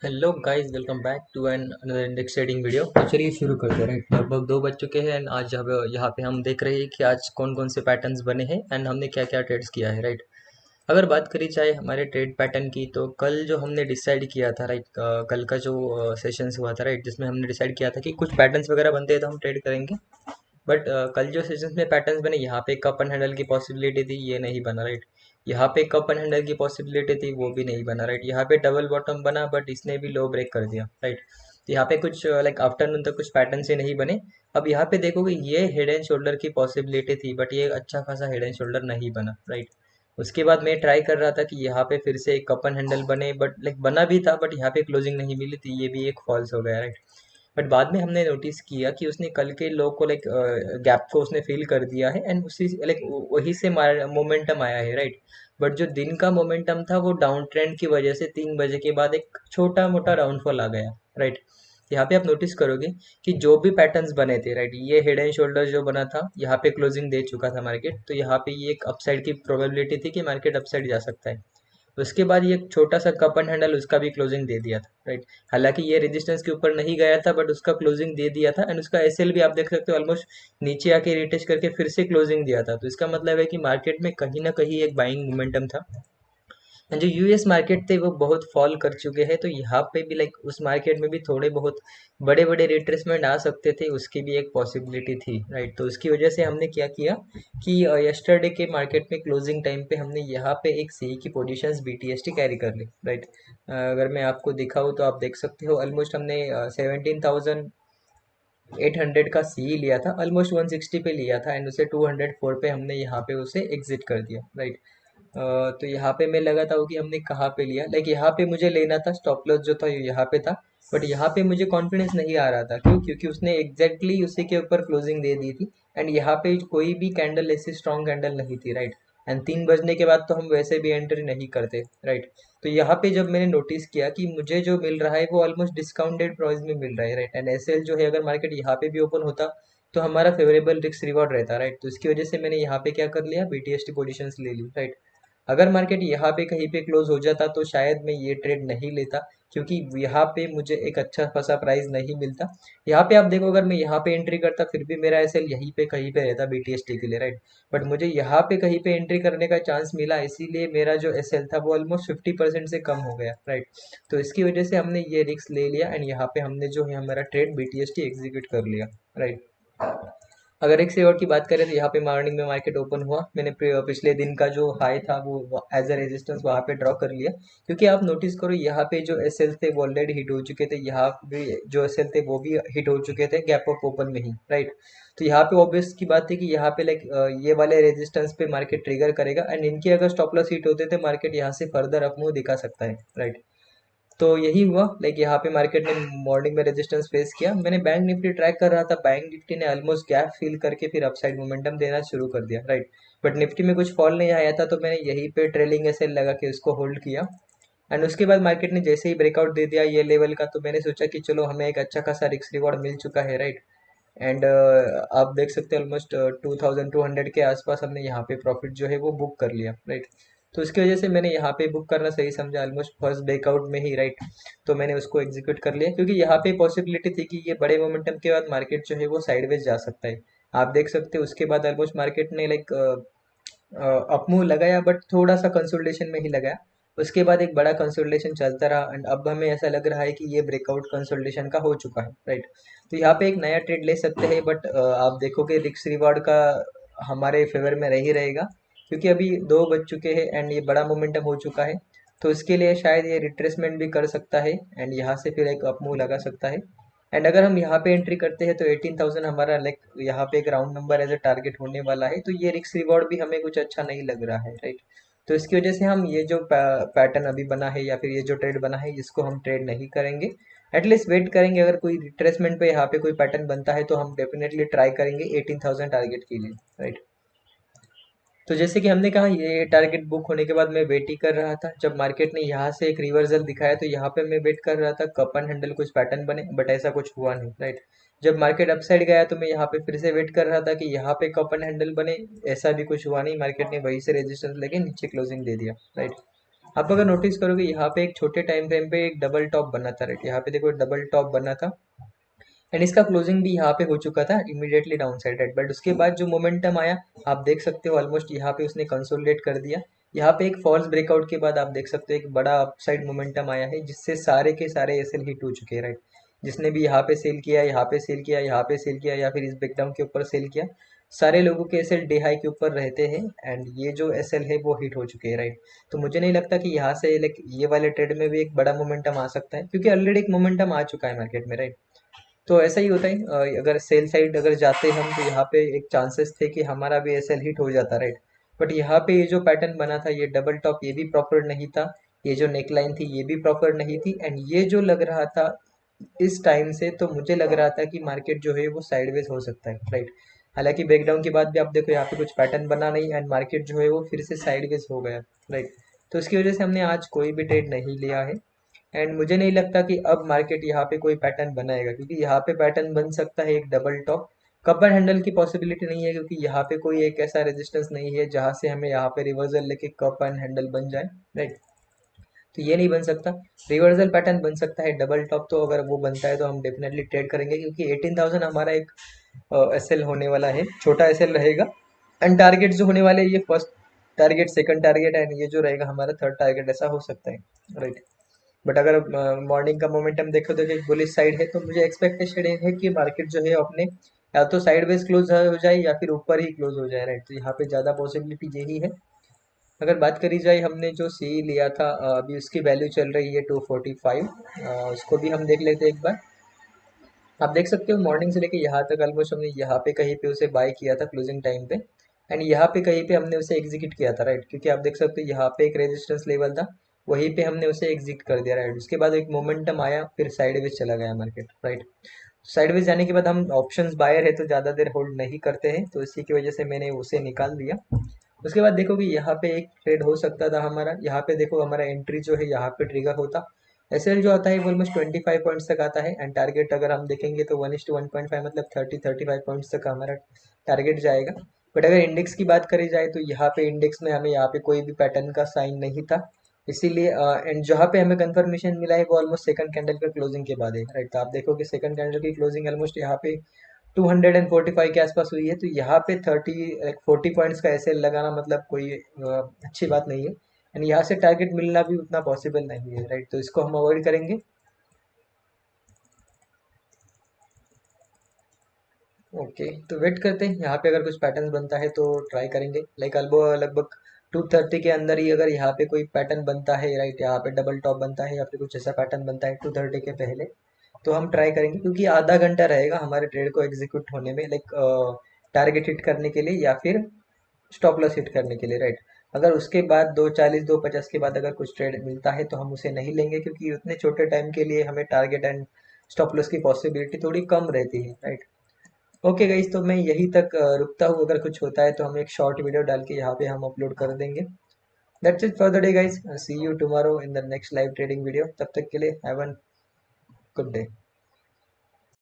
Hello guys, welcome back to an another index trading video. तो चलिए शुरू करते हैं। राइट, लगभग 2 बज चुके हैं एंड आज यहाँ पे हम देख रहे हैं कि आज कौन कौन से पैटर्न्स बने हैं एंड हमने क्या क्या ट्रेड्स किया है। राइट, अगर बात करी जाए हमारे ट्रेड पैटर्न की, तो कल जो हमने डिसाइड किया था, राइट, कल का जो सेशंस हुआ था, राइट, जिसमें हमने डिसाइड किया था कि कुछ पैटर्न्स वगैरह बनते हैं तो हम ट्रेड करेंगे। बट कल जो सेशंस में पैटर्न्स बने, यहाँ पे कप एंड हैंडल की पॉसिबिलिटी थी, ये नहीं बना। राइट, यहाँ पे कप एंड हैंडल की पॉसिबिलिटी थी, वो भी नहीं बना। राइट, यहाँ पे डबल बॉटम बना बट इसने भी लो ब्रेक कर दिया। राइट, तो यहाँ पे कुछ लाइक आफ्टरनून तक कुछ पैटर्न से नहीं बने। अब यहाँ पे देखोगे ये हेड एंड शोल्डर की पॉसिबिलिटी थी, बट ये अच्छा खासा हेड एंड शोल्डर नहीं बना। राइट, उसके बाद मैं ट्राई कर रहा था कि यहाँ पे फिर से एक कप एंड हैंडल बने, बट लाइक बना भी था, बट यहाँ पे क्लोजिंग नहीं मिली थी, ये भी एक फॉल्स हो गया। राइट, बट बाद में हमने नोटिस किया कि उसने कल के लो को लाइक गैप को उसने फिल कर दिया है एंड उसी लाइक वही से मोमेंटम आया है। राइट, बट जो दिन का मोमेंटम था वो डाउन ट्रेंड की वजह से 3 बजे के बाद एक छोटा मोटा डाउनफॉल आ गया। राइट, यहाँ पे आप नोटिस करोगे कि जो भी पैटर्न्स बने थे, राइट, ये हेड एंड शोल्डर जो बना था, यहाँ पे क्लोजिंग दे चुका था मार्केट, तो यहाँ पे ये एक अपसाइड की प्रोबेबिलिटी थी कि मार्केट अपसाइड जा सकता है। उसके बाद ये छोटा सा कप एंड हैंडल, उसका भी क्लोजिंग दे दिया था। राइट, हालांकि ये रेजिस्टेंस के ऊपर नहीं गया था, बट उसका क्लोजिंग दे दिया था एंड उसका एसएल भी आप देख सकते हो, ऑलमोस्ट नीचे आके रिटेस्ट करके फिर से क्लोजिंग दिया था। तो इसका मतलब है कि मार्केट में कहीं ना कहीं एक बाइंग मोमेंटम था। जो यूएस मार्केट थे वो बहुत फॉल कर चुके हैं, तो यहाँ पे भी लाइक उस मार्केट में भी थोड़े बहुत बड़े बड़े रिट्रेसमेंट आ सकते थे, उसकी भी एक पॉसिबिलिटी थी। राइट, तो उसकी वजह से हमने क्या किया कि यस्टरडे के मार्केट में क्लोजिंग टाइम पे हमने यहाँ पे एक सी की पोजीशंस बीटीएसटी कैरी कर ली। राइट, अगर मैं आपको दिखाऊँ तो आप देख सकते हो, ऑलमोस्ट हमने 17,800 का सी लिया था, ऑलमोस्ट 160 पे लिया था एंड उसे 204 पे हमने यहाँ पे उसे एग्जिट कर दिया। राइट, तो यहाँ पे मैं लगाता हूँ कि हमने कहाँ पे लिया, लाइक यहाँ पे मुझे लेना था, स्टॉप लॉस जो था यहाँ पे था, बट यहाँ पे मुझे कॉन्फिडेंस नहीं आ रहा था। क्यों? क्योंकि उसने एग्जैक्टली उसी के ऊपर क्लोजिंग दे दी थी एंड यहाँ पे कोई भी कैंडल ऐसी स्ट्रॉन्ग कैंडल नहीं थी। राइट, एंड 3 बजने के बाद तो हम वैसे भी एंट्री नहीं करते। राइट, तो यहाँ पे जब मैंने नोटिस किया कि मुझे जो मिल रहा है वो ऑलमोस्ट डिस्काउंटेड प्राइस में मिल रहा है, राइट, एंड एसएल जो है, अगर मार्केट यहाँ पे भी ओपन होता तो हमारा फेवरेबल रिस्क रिवॉर्ड रहता। राइट, तो इसकी वजह से मैंने यहाँ पे क्या कर लिया, बीटीएसटी पोजीशंस ले ली। राइट, अगर मार्केट यहाँ पे कहीं पे क्लोज हो जाता तो शायद मैं ये ट्रेड नहीं लेता, क्योंकि यहाँ पे मुझे एक अच्छा खासा प्राइस नहीं मिलता। यहाँ पे आप देखो, अगर मैं यहाँ पे एंट्री करता फिर भी मेरा एसएल यहीं पे कहीं पे रहता बीटीएसटी के लिए। राइट, बट मुझे यहाँ पे कहीं पे एंट्री करने का चांस मिला, इसीलिए मेरा जो एसएल था वो ऑलमोस्ट 50% से कम हो गया। राइट, तो इसकी वजह से हमने ये रिस्क ले लिया एंड यहाँ पे हमने जो है हमारा ट्रेड बीटीएसटी एग्जीक्यूट कर लिया। राइट, अगर एक सेवर की बात करें तो यहाँ पे मॉर्निंग में मार्केट ओपन हुआ, मैंने पिछले दिन का जो हाई था वो एज अ रेजिस्टेंस वहाँ पे ड्रॉ कर लिया। क्योंकि आप नोटिस करो, यहाँ पे जो एसएल थे वो ऑलरेडी हिट हो चुके थे, यहाँ पे जो एसएल थे वो भी हिट हो चुके थे गैप ऑफ ओपन में ही। राइट, तो यहाँ पे ऑब्वियस की बात थी कि यहाँ पे लाइक ये वाले रेजिस्टेंस पे मार्केट ट्रिगर करेगा एंड इनके अगर स्टॉप लॉस हिट होते थे, मार्केट यहाँ से फर्दर अप मूव दिखा सकता है। राइट, तो यही हुआ, लाइक यहाँ पे मार्केट ने मॉर्निंग में रेजिस्टेंस फेस किया। मैंने बैंक निफ्टी ट्रैक कर रहा था, बैंक निफ्टी ने ऑलमोस्ट गैप फिल करके फिर अपसाइड मोमेंटम देना शुरू कर दिया। राइट, बट निफ्टी में कुछ फॉल नहीं आया था, तो मैंने यहीं पे ट्रेलिंग एसएल लगा के उसको होल्ड किया एंड उसके बाद मार्केट ने जैसे ही ब्रेकआउट दे दिया ये लेवल का, तो मैंने सोचा कि चलो हमें एक अच्छा खासा रिस्क रिवॉर्ड मिल चुका है। राइट, एंड आप देख सकते हैं ऑलमोस्ट 2200 के आसपास हमने यहाँ पे प्रॉफिट जो है वो बुक कर लिया। राइट, तो इसकी वजह से मैंने यहाँ पे बुक करना सही समझा, ऑलमोस्ट फर्स्ट ब्रेकआउट में ही। राइट, तो मैंने उसको एग्जीक्यूट कर लिया, क्योंकि यहाँ पे पॉसिबिलिटी थी कि ये बड़े मोमेंटम के बाद मार्केट जो है वो साइडवेज जा सकता है। आप देख सकते हो उसके बाद ऑलमोस्ट मार्केट ने लाइक अपमूव लगाया, बट थोड़ा सा कंसोलिडेशन में ही लगाया। उसके बाद एक बड़ा कंसोलिडेशन चलता रहा एंड अब हमें ऐसा लग रहा है कि ये ब्रेकआउट कंसोलिडेशन का हो चुका है। राइट, तो यहाँ पे एक नया ट्रेड ले सकते हैं, बट आप देखोगे रिस्क रिवॉर्ड का हमारे फेवर में रही रहेगा, क्योंकि अभी 2 बज चुके हैं एंड ये बड़ा मोमेंटम हो चुका है। तो इसके लिए शायद ये रिट्रेसमेंट भी कर सकता है एंड यहाँ से फिर एक अपमूव लगा सकता है। एंड अगर हम यहाँ पे एंट्री करते हैं तो 18,000 हमारा लाइक यहाँ पे एक round number as a target होने वाला है, तो ये रिस्क रिवॉर्ड भी हमें कुछ अच्छा नहीं लग रहा है। राइट, तो इसकी वजह से हम ये जो पैटर्न अभी बना है या फिर ये जो ट्रेड बना है इसको हम ट्रेड नहीं करेंगे। एटलीस्ट वेट करेंगे, अगर कोई रिट्रेसमेंट पे यहाँ पे कोई पैटर्न बनता है तो हम डेफिनेटली ट्राई करेंगे 18,000 टारगेट के लिए। राइट, तो जैसे कि हमने कहा, ये टारगेट बुक होने के बाद मैं वेट ही कर रहा था। जब मार्केट ने यहाँ से एक रिवर्सल दिखाया तो यहाँ पे मैं वेट कर रहा था कप एंड हैंडल कुछ पैटर्न बने, बट ऐसा कुछ हुआ नहीं। राइट, जब मार्केट अपसाइड गया तो मैं यहाँ पे फिर से वेट कर रहा था कि यहाँ पे कप एंड हैंडल बने, ऐसा भी कुछ हुआ नहीं, मार्केट ने वहीं से रेजिस्टेंस लेके नीचे क्लोजिंग दे दिया। राइट, आप अगर नोटिस करोगे यहाँ पे एक छोटे टाइम फ्रेम पे एक डबल टॉप बना था, राइट, यहाँ पे देखो डबल टॉप बना था एंड इसका क्लोजिंग भी यहाँ पे हो चुका था immediately down side, right. But उसके बाद जो मोमेंटम आया, आप देख सकते हो ऑलमोस्ट यहाँ पे उसने कंसोलिडेट कर दिया। यहाँ पे एक फॉल्स ब्रेकआउट के बाद आप देख सकते हो एक बड़ा अपसाइड मोमेंटम आया है, जिससे सारे के सारे एसएल हिट हो चुके हैं, राइट। जिसने भी यहाँ पे सेल किया, यहाँ पे सेल किया, यहाँ पे सेल किया, या फिर इस ब्रेकडाउन के ऊपर सेल किया, सारे लोगों के एसएल डे हाई के ऊपर रहते हैं एंड ये जो एसएल है वो हिट हो चुके हैं, राइट। तो मुझे नहीं लगता कि यहाँ से लाइक ये वाले ट्रेड में भी एक बड़ा मोमेंटम आ सकता है, क्योंकि ऑलरेडी एक मोमेंटम आ चुका है मार्केट में, राइट। तो ऐसा ही होता है, अगर सेल साइड अगर जाते हम तो यहाँ पे एक चांसेस थे कि हमारा भी एसएल हिट हो जाता, राइट। बट यहाँ पे ये जो पैटर्न बना था, ये डबल टॉप, ये भी प्रॉपर नहीं था, ये जो नेकलाइन थी ये भी प्रॉपर नहीं थी एंड ये जो लग रहा था इस टाइम से, तो मुझे लग रहा था कि मार्केट जो है वो साइडवेज हो सकता है, राइट। हालांकि ब्रेकडाउन के बाद भी आप देखो यहाँ पे कुछ पैटर्न बना नहीं एंड मार्केट जो है वो फिर से साइडवेज हो गया, राइट। तो इसकी वजह से हमने आज कोई भी ट्रेड नहीं लिया है एंड मुझे नहीं लगता कि अब मार्केट यहाँ पे कोई पैटर्न बनाएगा, क्योंकि यहाँ पे पैटर्न बन सकता है एक double top, cup and handle की पॉसिबिलिटी नहीं है, क्योंकि यहाँ पे कोई एक ऐसा रेजिस्टेंस नहीं है जहाँ से हमें यहाँ पे रिवर्सल लेके कप एंड हैंडल बन जाए, राइट। तो ये नहीं बन सकता। रिवर्सल पैटर्न बन सकता है डबल टॉप, तो अगर वो बनता है तो हम डेफिनेटली ट्रेड करेंगे, क्योंकि 18,000 हमारा एक एसएल होने वाला है, छोटा एसएल रहेगा एंड टारगेट जो होने वाले ये first target, second target and ये जो रहेगा हमारा थर्ड टारगेट, ऐसा हो सकता है, राइट। बट अगर मॉर्निंग का मोमेंटम देखो तो एक बुलिश साइड है, तो मुझे एक्सपेक्टेशन है कि मार्केट जो है अपने या तो साइडवेज क्लोज हो जाए या फिर ऊपर ही क्लोज हो जाए, राइट। तो यहाँ पे ज़्यादा पॉसिबिलिटी यही है। अगर बात करी जाए, हमने जो सी लिया था अभी उसकी वैल्यू चल रही है 245, उसको भी हम देख लेते हैं एक बार। आप देख सकते हो मॉर्निंग से लेके यहाँ तक ऑलमोस्ट हमने यहाँ पे कहीं पे उसे बाय किया था क्लोजिंग टाइम पे एंड यहाँ पे कहीं पे हमने उसे एग्जीक्यूट किया था, राइट। क्योंकि आप देख सकते हो यहाँ पे एक रेजिस्टेंस लेवल था, वहीं पे हमने उसे एग्जिट कर दिया, राइट। उसके बाद एक मोमेंटम आया, फिर साइडवेज चला गया मार्केट, राइट। साइडवेज जाने के बाद हम ऑप्शंस बायर है तो ज़्यादा देर होल्ड नहीं करते हैं, तो इसी की वजह से मैंने उसे निकाल दिया। उसके बाद देखो कि यहाँ पे एक ट्रेड हो सकता था हमारा, यहाँ पे देखो हमारा एंट्री जो है यहाँ पे ट्रिगर होता, एसएल जो आता है वो ऑलमोस्ट 25 पॉइंट्स तक आता है एंड टारगेट अगर हम देखेंगे तो 1:1.5 मतलब 30-35 पॉइंट्स तक हमारा टारगेट जाएगा। बट अगर इंडेक्स की बात करी जाए तो यहाँ पे इंडेक्स में हमें यहाँ पे कोई भी पैटर्न का साइन नहीं था, इसीलिए एंड जहाँ पे हमें कंफर्मेशन मिला है वो ऑलमोस्ट सेकंड कैंडल का क्लोजिंग के बाद है, राइट। तो आप देखो कि सेकंड कैंडल की क्लोजिंग ऑलमोस्ट यहाँ पे 245 के आसपास हुई है, तो यहाँ पे 40 पॉइंट्स का एसएल लगाना मतलब कोई अच्छी बात नहीं है एंड यहाँ से टारगेट मिलना भी उतना पॉसिबल नहीं है, राइट। तो इसको हम अवॉइड करेंगे। ओके, तो वेट करते हैं, यहाँ पे अगर कुछ पैटर्न बनता है तो ट्राई करेंगे, लाइक लगभग 230 के अंदर ही अगर यहाँ पे कोई पैटर्न बनता है, राइट, यहाँ पे डबल टॉप बनता है या फिर कुछ ऐसा पैटर्न बनता है 230 के पहले, तो हम ट्राई करेंगे, क्योंकि आधा घंटा रहेगा हमारे ट्रेड को एग्जीक्यूट होने में, लाइक टारगेट हिट करने के लिए या फिर स्टॉप लॉस हिट करने के लिए, राइट। अगर उसके बाद 240 250 के बाद अगर कुछ ट्रेड मिलता है तो हम उसे नहीं लेंगे, क्योंकि उतने छोटे टाइम के लिए हमें टारगेट एंड स्टॉप लॉस की पॉसिबिलिटी थोड़ी कम रहती है, राइट। ओके गाइज, तो मैं यहीं तक रुकता हूँ, अगर कुछ होता है तो हम एक शॉर्ट वीडियो डाल के यहाँ पे हम अपलोड कर देंगे। That's it for the day guys, see you tomorrow in the next live trading video, तब तक के लिए हैव अ गुड डे।